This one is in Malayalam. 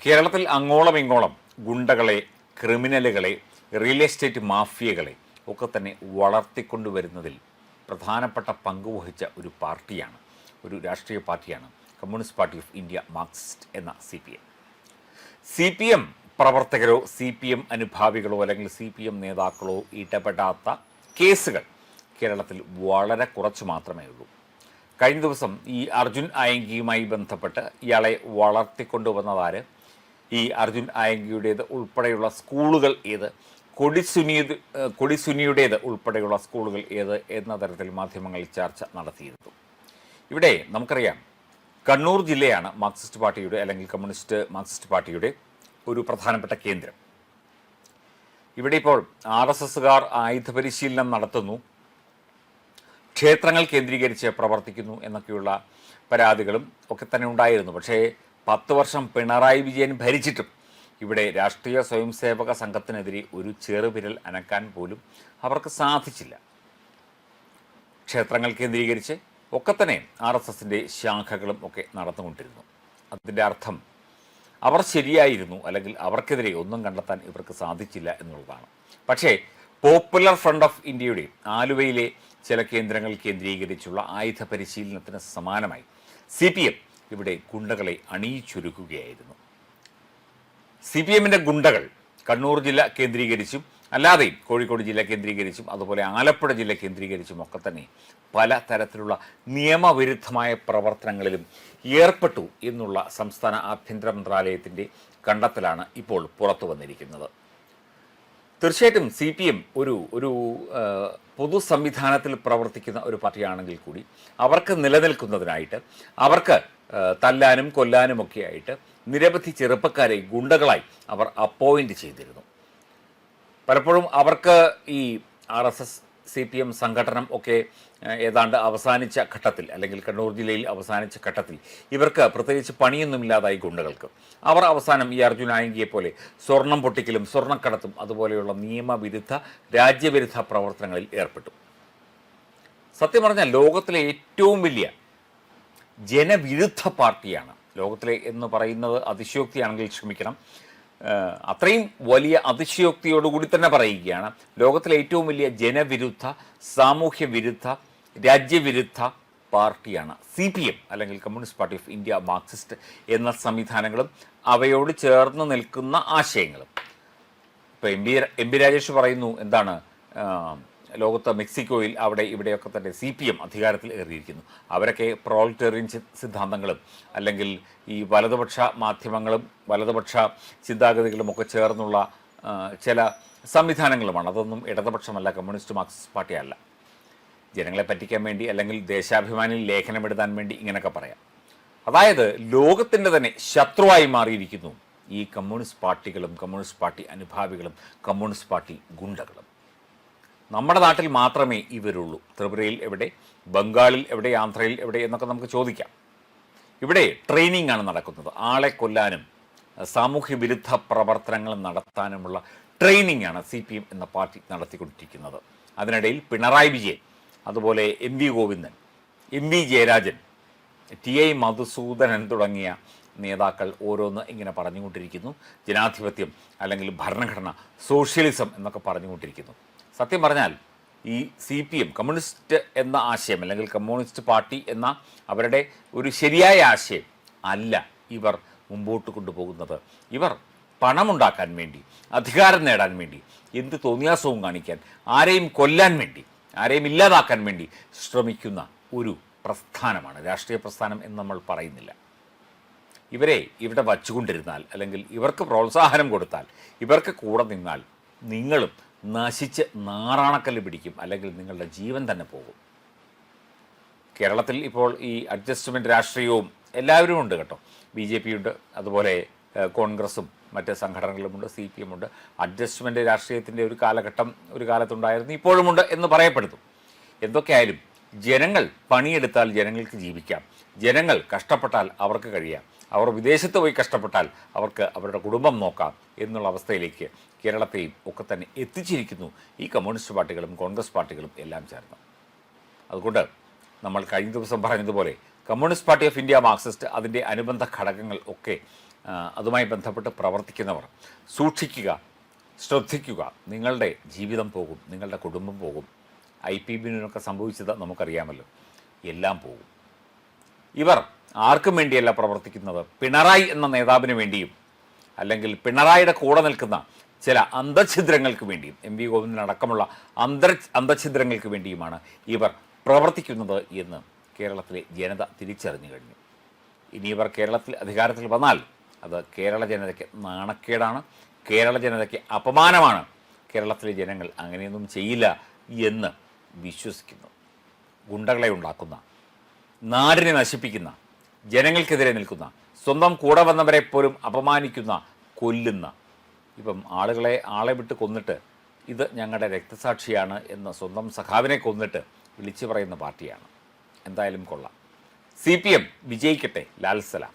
കേരളത്തിൽ അങ്ങോളം ഇങ്ങോളം ഗുണ്ടകളെ, ക്രിമിനലുകളെ, റിയൽ എസ്റ്റേറ്റ് മാഫിയകളെ ഒക്കെ തന്നെ വളർത്തിക്കൊണ്ടുവരുന്നതിൽ പ്രധാനപ്പെട്ട പങ്കുവഹിച്ച ഒരു പാർട്ടിയാണ്, ഒരു രാഷ്ട്രീയ പാർട്ടിയാണ് communist party of India Marxist എന്ന CPM. CPM പ്രവർത്തകരോ CPM അനുഭാവികളോ അല്ലെങ്കിൽ CPM നേതാക്കളോ ഇടപെടാത്ത കേസുകൾ കേരളത്തിൽ വളരെ കുറച്ച് മാത്രമേ ഉള്ളൂ. കഴിഞ്ഞ ദിവസം ഈ അർജുൻ ആയങ്കിയുമായി ബന്ധപ്പെട്ട് ഇയാളെ വളർത്തിക്കൊണ്ടുവന്നതാര്, ഈ അർജുൻ ആയങ്കിയുടേത് ഉൾപ്പെടെയുള്ള സ്കൂളുകൾ ഏത്, കൊടിസുനിയുടേത് ഉൾപ്പെടെയുള്ള സ്കൂളുകൾ ഏത് എന്ന തരത്തിൽ മാധ്യമങ്ങളിൽ ചർച്ച നടത്തിയിരുന്നു. ഇവിടെ നമുക്കറിയാം, കണ്ണൂർ ജില്ലയാണ് മാർക്സിസ്റ്റ് പാർട്ടിയുടെ അല്ലെങ്കിൽ കമ്മ്യൂണിസ്റ്റ് മാർക്സിസ്റ്റ് പാർട്ടിയുടെ ഒരു പ്രധാനപ്പെട്ട കേന്ദ്രം. ഇവിടെ ഇപ്പോൾ RSSകാർ ആയുധ പരിശീലനം നടത്തുന്നു, ക്ഷേത്രങ്ങൾ കേന്ദ്രീകരിച്ച് പ്രവർത്തിക്കുന്നു എന്നൊക്കെയുള്ള പരാതികളും ഒക്കെ തന്നെ ഉണ്ടായിരുന്നു. പക്ഷേ 10 വർഷം പിണറായി വിജയൻ ഭരിച്ചിട്ടും ഇവിടെ രാഷ്ട്രീയ സ്വയംസേവക സംഘത്തിനെതിരെ ഒരു ചെറുവിരൽ അനക്കാൻ പോലും അവർക്ക് സാധിച്ചില്ല. ക്ഷേത്രങ്ങൾ കേന്ദ്രീകരിച്ച് ഒക്കെ തന്നെ RSSൻ്റെ ശാഖകളും ഒക്കെ നടന്നുകൊണ്ടിരുന്നു. അതിൻ്റെ അർത്ഥം അവർ ശരിയായിരുന്നു, അല്ലെങ്കിൽ അവർക്കെതിരെ ഒന്നും കണ്ടെത്താൻ ഇവർക്ക് സാധിച്ചില്ല എന്നുള്ളതാണ്. പക്ഷേ പോപ്പുലർ ഫ്രണ്ട് ഓഫ് ഇന്ത്യയുടെ ആലുവയിലെ ചില കേന്ദ്രങ്ങൾ കേന്ദ്രീകരിച്ചുള്ള ആയുധ പരിശീലനത്തിന് സമാനമായി CPM ഇവിടെ ഗുണ്ടകളെ അണിയിച്ചൊരുക്കുകയായിരുന്നു. CPMൻ്റെ ഗുണ്ടകൾ കണ്ണൂർ ജില്ല കേന്ദ്രീകരിച്ചും അല്ലാതെയും കോഴിക്കോട് ജില്ല കേന്ദ്രീകരിച്ചും അതുപോലെ ആലപ്പുഴ ജില്ല കേന്ദ്രീകരിച്ചും ഒക്കെ തന്നെ പല തരത്തിലുള്ള നിയമവിരുദ്ധമായ പ്രവർത്തനങ്ങളിലും ഏർപ്പെട്ടു എന്നുള്ള സംസ്ഥാന ആഭ്യന്തര മന്ത്രാലയത്തിൻ്റെ കണ്ടെത്തലാണ് ഇപ്പോൾ പുറത്തു വന്നിരിക്കുന്നത്. തീർച്ചയായിട്ടും CPM ഒരു പൊതു സംവിധാനത്തിൽ പ്രവർത്തിക്കുന്ന ഒരു പാർട്ടിയാണെങ്കിൽ കൂടി അവർക്ക് നിലനിൽക്കുന്നതിനായിട്ട്, അവർക്ക് തല്ലാനും കൊല്ലാനുമൊക്കെ ആയിട്ട് നിരവധി ചെറുപ്പക്കാരെ ഗുണ്ടകളായി അവർ അപ്പോയിൻ്റ് ചെയ്തിരുന്നു. പലപ്പോഴും അവർക്ക് ഈ RSS CPM സംഘടനം ഒക്കെ ഏതാണ്ട് അവസാനിച്ച ഘട്ടത്തിൽ, അല്ലെങ്കിൽ കണ്ണൂർ ജില്ലയിൽ അവസാനിച്ച ഘട്ടത്തിൽ ഇവർക്ക് പ്രത്യേകിച്ച് പണിയൊന്നുമില്ലാതായി ഗുണ്ടകൾക്ക്. അവർ അവസാനം ഈ അർജുൻ ആയങ്കിയെ പോലെ സ്വർണം പൊട്ടിക്കലും സ്വർണ്ണക്കടത്തും അതുപോലെയുള്ള നിയമവിരുദ്ധ രാജ്യവിരുദ്ധ പ്രവർത്തനങ്ങളിൽ ഏർപ്പെട്ടു. സത്യം പറഞ്ഞാൽ ലോകത്തിലെ ഏറ്റവും വലിയ ജനവിരുദ്ധ പാർട്ടിയാണ്, ലോകത്തിലെ എന്ന് പറയുന്നത് അതിശയോക്തിയാണെങ്കിൽ ക്ഷമിക്കണം, അത്രയും വലിയ അതിശയോക്തിയോടുകൂടി തന്നെ പറയുകയാണ്, ലോകത്തിലെ ഏറ്റവും വലിയ ജനവിരുദ്ധ, സാമൂഹ്യ വിരുദ്ധ, രാജ്യവിരുദ്ധ പാർട്ടിയാണ് CPM അല്ലെങ്കിൽ communist party of India Marxist എന്ന സംവിധാനങ്ങളും അവയോട് ചേർന്ന് നിൽക്കുന്ന ആശയങ്ങളും. ഇപ്പോൾ എം പി രാജേഷ് പറയുന്നു, എന്താണ്, ലോകത്ത് മെക്സിക്കോയിൽ അവിടെ ഇവിടെയൊക്കെ തന്നെ CPM അധികാരത്തിൽ ഏറിയിരിക്കുന്നു. അവരൊക്കെ പ്രോളിറ്റേറിയൻ സിദ്ധാന്തങ്ങളും അല്ലെങ്കിൽ ഈ വലതുപക്ഷ മാധ്യമങ്ങളും വലതുപക്ഷ ചിന്താഗതികളും ഒക്കെ ചേർന്നുള്ള ചില സംവിധാനങ്ങളുമാണ്. അതൊന്നും ഇടതുപക്ഷമല്ല, കമ്മ്യൂണിസ്റ്റ് മാർക്സിസ്റ്റ് പാർട്ടിയല്ല. ജനങ്ങളെ പറ്റിക്കാൻ വേണ്ടി അല്ലെങ്കിൽ ദേശാഭിമാനിയിൽ ലേഖനം എഴുതാൻ വേണ്ടി ഇങ്ങനെയൊക്കെ പറയാം. അതായത് ലോകത്തിൻ്റെ തന്നെ ശത്രുവായി മാറിയിരിക്കുന്നു ഈ കമ്മ്യൂണിസ്റ്റ് പാർട്ടികളും കമ്മ്യൂണിസ്റ്റ് പാർട്ടി അനുഭാവികളും കമ്മ്യൂണിസ്റ്റ് പാർട്ടി ഗുണ്ടകളും. നമ്മുടെ നാട്ടിൽ മാത്രമേ ഇവരുള്ളൂ. ത്രിപുരയിൽ എവിടെ, ബംഗാളിൽ എവിടെ, ആന്ധ്രയിൽ എവിടെ എന്നൊക്കെ നമുക്ക് ചോദിക്കാം. ഇവിടെ ട്രെയിനിങ് ആണ് നടക്കുന്നത്. ആളെ കൊല്ലാനും സാമൂഹ്യ വിരുദ്ധ പ്രവർത്തനങ്ങൾ നടത്താനുമുള്ള ട്രെയിനിങ് ആണ് CPM എന്ന പാർട്ടി നടത്തിക്കൊണ്ടിരിക്കുന്നത്. അതിനിടയിൽ പിണറായി വിജയൻ, അതുപോലെ MV Govindan, MV Jayarajan, TI Madhusoodanan തുടങ്ങിയ നേതാക്കൾ ഓരോന്ന് ഇങ്ങനെ പറഞ്ഞുകൊണ്ടിരിക്കുന്നു. ജനാധിപത്യം അല്ലെങ്കിൽ ഭരണഘടന, സോഷ്യലിസം എന്നൊക്കെ പറഞ്ഞുകൊണ്ടിരിക്കുന്നു. സത്യം പറഞ്ഞാൽ ഈ CPM കമ്മ്യൂണിസ്റ്റ് എന്ന ആശയം അല്ലെങ്കിൽ കമ്മ്യൂണിസ്റ്റ് പാർട്ടി എന്ന അവരുടെ ഒരു ശരിയായ ആശയം അല്ല ഇവർ മുമ്പോട്ട് കൊണ്ടുപോകുന്നത്. ഇവർ പണമുണ്ടാക്കാൻ വേണ്ടി, അധികാരം നേടാൻ വേണ്ടി, എന്ത് തോന്നിയാസവും കാണിക്കാൻ, ആരെയും കൊല്ലാൻ വേണ്ടി, ആരെയും ഇല്ലാതാക്കാൻ വേണ്ടി ശ്രമിക്കുന്ന ഒരു പ്രസ്ഥാനമാണ്. രാഷ്ട്രീയ പ്രസ്ഥാനം എന്ന് നമ്മൾ പറയുന്നില്ല. ഇവരെ ഇവിടെ വച്ചുകൊണ്ടിരുന്നാൽ അല്ലെങ്കിൽ ഇവർക്ക് പ്രോത്സാഹനം കൊടുത്താൽ, ഇവർക്ക് കൂടെ നിന്നാൽ നിങ്ങളും നശിച്ച് നാറാണക്കല്ല് പിടിക്കും, അല്ലെങ്കിൽ നിങ്ങളുടെ ജീവൻ തന്നെ പോകും. കേരളത്തിൽ ഇപ്പോൾ ഈ അഡ്ജസ്റ്റ്മെൻറ്റ് രാഷ്ട്രീയവും എല്ലാവരും ഉണ്ട് കേട്ടോ. BJP ഉണ്ട്, അതുപോലെ കോൺഗ്രസും മറ്റ് സംഘടനകളുമുണ്ട്, CPM ഉണ്ട്. അഡ്ജസ്റ്റ്മെൻറ്റ് രാഷ്ട്രീയത്തിൻ്റെ ഒരു കാലഘട്ടം ഒരു കാലത്തുണ്ടായിരുന്നു, ഇപ്പോഴുമുണ്ട് എന്ന് പറയപ്പെടുന്നു. എന്തൊക്കെയായാലും ജനങ്ങൾ പണിയെടുത്താൽ ജനങ്ങൾക്ക് ജീവിക്കാം, ജനങ്ങൾ കഷ്ടപ്പെട്ടാൽ അവർക്ക് കഴിയാം, അവർ വിദേശത്ത് പോയി കഷ്ടപ്പെട്ടാൽ അവർക്ക് അവരുടെ കുടുംബം നോക്കാം എന്നുള്ള അവസ്ഥയിലേക്ക് കേരളത്തെയും ഒക്കെ തന്നെ എത്തിച്ചിരിക്കുന്നു ഈ കമ്മ്യൂണിസ്റ്റ് പാർട്ടികളും കോൺഗ്രസ് പാർട്ടികളും എല്ലാം ചേർന്ന്. അതുകൊണ്ട് നമ്മൾ കഴിഞ്ഞ ദിവസം പറഞ്ഞതുപോലെ communist party of India Marxist അതിൻ്റെ അനുബന്ധ ഘടകങ്ങൾ ഒക്കെ അതുമായി ബന്ധപ്പെട്ട് പ്രവർത്തിക്കുന്നവർ സൂക്ഷിക്കുക, ശ്രദ്ധിക്കുക. നിങ്ങളുടെ ജീവിതം പോകും, നിങ്ങളുടെ കുടുംബം പോകും. IPBനൊക്കെ സംഭവിച്ചത് നമുക്കറിയാമല്ലോ. എല്ലാം പോകും. ഇവർ ആർക്കും വേണ്ടിയല്ല പ്രവർത്തിക്കുന്നത്, പിണറായി എന്ന നേതാവിന് വേണ്ടിയും അല്ലെങ്കിൽ പിണറായിയുടെ കൂടെ നിൽക്കുന്ന ചില അന്തഛിദ്രങ്ങൾക്ക് വേണ്ടിയും, MV ഗോവിന്ദനടക്കമുള്ള അന്തഛിദ്രങ്ങൾക്ക് വേണ്ടിയുമാണ് ഇവർ പ്രവർത്തിക്കുന്നത് എന്ന് കേരളത്തിലെ ജനത തിരിച്ചറിഞ്ഞു കഴിഞ്ഞു. ഇനി ഇവർ കേരളത്തിൽ അധികാരത്തിൽ വന്നാൽ അത് കേരള ജനതയ്ക്ക് നാണക്കേടാണ്, കേരള ജനതയ്ക്ക് അപമാനമാണ്. കേരളത്തിലെ ജനങ്ങൾ അങ്ങനെയൊന്നും ചെയ്യില്ല എന്ന് വിശ്വസിക്കുന്നു. ഗുണ്ടകളെ ഉണ്ടാക്കുന്ന, നാടിനെ നശിപ്പിക്കുന്ന, ജനങ്ങൾക്കെതിരെ നിൽക്കുന്ന, സ്വന്തം കൂടെ വന്നവരെ പോലും അപമാനിക്കുന്ന, കൊല്ലുന്ന, ഇപ്പം ആളെ വിട്ട് കൊന്നിട്ട് ഇത് ഞങ്ങളുടെ രക്തസാക്ഷിയാണ് എന്ന് സ്വന്തം സഖാവിനെ കൊന്നിട്ട് വിളിച്ചു പറയുന്ന പാർട്ടിയാണ്. എന്തായാലും കൊള്ളാം. CPM വിജയിക്കട്ടെ. ലാൽ സലാം.